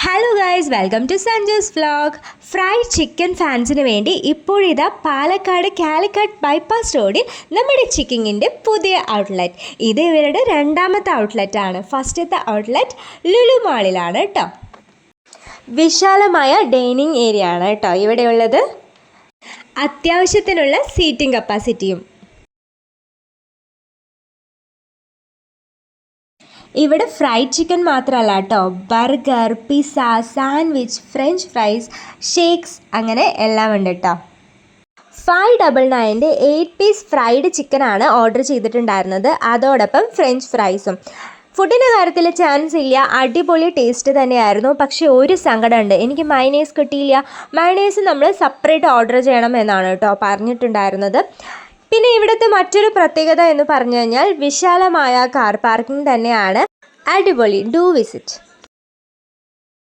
Hello guys, welcome to Sanju's vlog. Fried chicken ഫാൻസിന് വേണ്ടി ഇപ്പോഴിതാ പാലക്കാട് കാലിക്കറ്റ് ബൈപ്പാസ് റോഡിൽ നമ്മുടെ ചിക്കിങ്ങിൻ്റെ പുതിയ ഔട്ട്ലെറ്റ്. ഇത് ഇവരുടെ രണ്ടാമത്തെ ഔട്ട്ലെറ്റാണ്. ഫസ്റ്റത്തെ ഔട്ട്ലെറ്റ് ലുലു മാളിലാണ് കേട്ടോ. വിശാലമായ ഡൈനിങ് ഏരിയ ആണ് കേട്ടോ ഇവിടെയുള്ളത്. അത്യാവശ്യത്തിനുള്ള സീറ്റിംഗ് കപ്പാസിറ്റിയും. ഇവിടെ ഫ്രൈഡ് ചിക്കൻ മാത്രമല്ല കേട്ടോ, burger, pizza, sandwich, French fries, shakes അങ്ങനെ എല്ലാം ഉണ്ട് കേട്ടോ. 599 8 പീസ് ഫ്രൈഡ് ചിക്കനാണ് ഓർഡർ ചെയ്തിട്ടുണ്ടായിരുന്നത്, അതോടൊപ്പം ഫ്രഞ്ച് ഫ്രൈസും. ഫുഡിൻ്റെ കാര്യത്തിൽ ചാൻസ് ഇല്ല, അടിപൊളി ടേസ്റ്റ് തന്നെയായിരുന്നു. പക്ഷേ ഒരു സങ്കടമുണ്ട്, എനിക്ക് മയണൈസ് കിട്ടിയില്ല. മയണൈസ് നമ്മൾ സെപ്പറേറ്റ് ഓർഡർ ചെയ്യണം എന്നാണ് കേട്ടോ പറഞ്ഞിട്ടുണ്ടായിരുന്നത്. പിന്നെ ഇവിടുത്തെ മറ്റൊരു പ്രത്യേകത എന്ന് പറഞ്ഞു കഴിഞ്ഞാൽ വിശാലമായ കാർ പാർക്കിംഗ് തന്നെയാണ്. അടിപൊളി, ഡു വിസിറ്റ്.